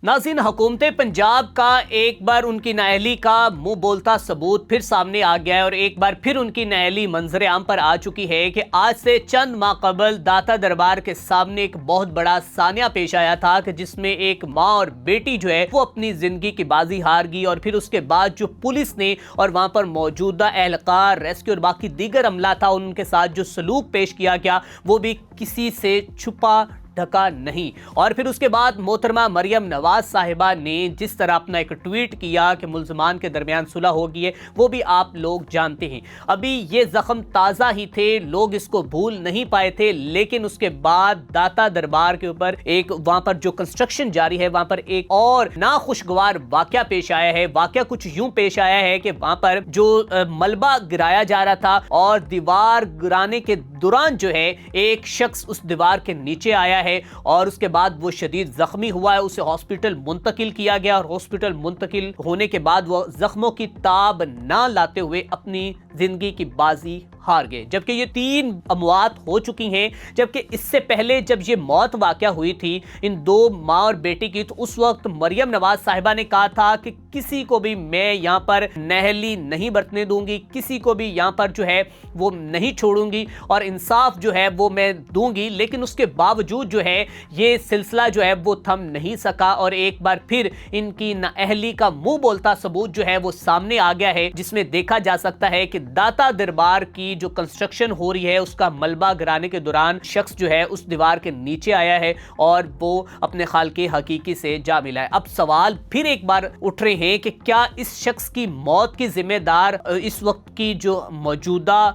ناظرین، حکومت پنجاب کا ایک بار ان کی نااہلی کا منہ بولتا ثبوت پھر سامنے آ گیا ہے اور ایک بار پھر ان کی نااہلی منظر عام پر آ چکی ہے کہ آج سے چند ماہ قبل داتا دربار کے سامنے ایک بہت بڑا سانحہ پیش آیا تھا کہ جس میں ایک ماں اور بیٹی جو ہے وہ اپنی زندگی کی بازی ہار گئی، اور پھر اس کے بعد جو پولیس نے اور وہاں پر موجودہ اہلکار، ریسکیو اور باقی دیگر عملہ تھا، ان کے ساتھ جو سلوک پیش کیا گیا وہ بھی کسی سے چھپا ڈھکا نہیں۔ اور پھر اس کے بعد محترمہ مریم نواز صاحبہ نے جس طرح اپنا ایک ٹویٹ کیا کہ ملزمان کے درمیان صلح ہو گئی ہے، وہ بھی آپ لوگ جانتے ہیں۔ ابھی یہ زخم تازہ ہی تھے، لوگ اس کو بھول نہیں پائے تھے، لیکن اس کے بعد داتا دربار کے اوپر ایک وہاں پر جو کنسٹرکشن جاری ہے وہاں پر ایک اور ناخوشگوار واقعہ پیش آیا ہے۔ واقعہ کچھ یوں پیش آیا ہے کہ وہاں پر جو ملبہ گرایا جا رہا تھا اور دیوار گرانے کے دوران جو ہے ایک شخص اس دیوار کے نیچے آیا ہے اور اس کے بعد وہ شدید زخمی ہوا ہے، اسے ہاسپٹل منتقل کیا گیا اور ہاسپٹل منتقل ہونے کے بعد وہ زخموں کی تاب نہ لاتے ہوئے اپنی زندگی کی بازی ہار گئے، جبکہ یہ 3 اموات ہو چکی ہیں۔ جبکہ اس سے پہلے جب یہ موت واقع ہوئی تھی ان 2 ماں اور بیٹی کی، تو اس وقت مریم نواز صاحبہ نے کہا تھا کہ کسی کو بھی میں یہاں پر نااہلی نہیں برتنے دوں گی، کسی کو بھی یہاں پر جو ہے وہ نہیں چھوڑوں گی اور انصاف جو ہے وہ میں دوں گی۔ لیکن اس کے باوجود جو ہے یہ سلسلہ جو ہے وہ تھم نہیں سکا اور ایک بار پھر ان کی نااہلی کا منہ بولتا ثبوت جو ہے وہ سامنے آ گیا ہے، جس میں دیکھا جا سکتا ہے کہ داتا دربار کی جو کنسٹرکشن ہو رہی ہے اس کا ملبہ گرانے کے دوران شخص جو ہے اس دیوار کے نیچے آیا ہے اور وہ اپنے خالق حقیقی سے جا ملا ہے۔ اب سوال پھر ایک بار اٹھ رہے ہیں کہ کیا اس شخص کی موت کی ذمہ دار اس وقت کی جو موجودہ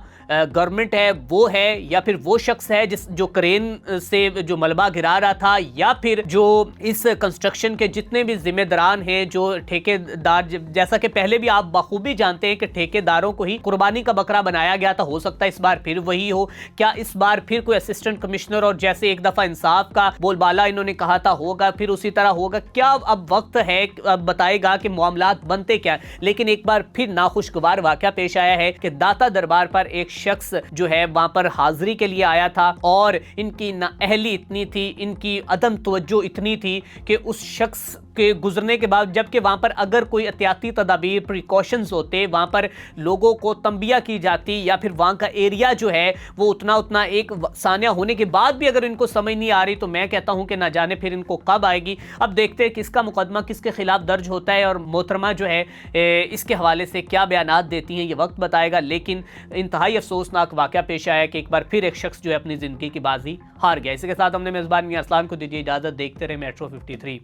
گورنمنٹ ہے وہ ہے، یا پھر وہ شخص ہے جو کرین سے جو ملبہ گرا رہا تھا، یا پھر جو اس کنسٹرکشن کے جتنے بھی ذمہ داران ہیں، جو ٹھیکے دار، جیسا کہ پہلے بھی آپ بخوبی جانتے ہیں کہ ٹھیکے داروں کو ہی قربانی کا بکرا بنایا گیا تھا، ہو سکتا ہے اس بار پھر وہی ہو۔ کیا اس بار پھر کوئی اسسٹنٹ کمشنر اور جیسے ایک دفعہ انصاف کا بول بالا انہوں نے کہا تھا ہوگا، پھر اسی طرح ہوگا؟ کیا اب وقت ہے، اب بتائے گا کہ معاملات بنتے کیا۔ لیکن ایک بار پھر ناخوشگوار واقعہ پیش آیا ہے کہ داتا دربار پر ایک شخص جو ہے وہاں پر حاضری کے لیے آیا تھا اور ان کی نااہلی اتنی تھی، ان کی عدم توجہ اتنی تھی کہ اس شخص کے گزرنے کے بعد، جبکہ وہاں پر اگر کوئی احتیاطی تدابیر پریکاشنز ہوتے، وہاں پر لوگوں کو تنبیہ کی جاتی، یا پھر وہاں کا ایریا جو ہے وہ اتنا ایک سانحہ ہونے کے بعد بھی اگر ان کو سمجھ نہیں آ رہی، تو میں کہتا ہوں کہ نہ جانے پھر ان کو کب آئے گی۔ اب دیکھتے ہیں کس کا مقدمہ کس کے خلاف درج ہوتا ہے اور محترمہ جو ہے اس کے حوالے سے کیا بیانات دیتی ہیں، یہ وقت بتائے گا۔ لیکن انتہائی افسوسناک واقعہ پیش آیا ہے کہ ایک بار پھر ایک شخص جو ہے اپنی زندگی کی بازی ہار گیا۔ اسی کے ساتھ ہم نے میزبان میاں اسلام کو دیجیے اجازت، دیکھتے رہے میٹرو 53۔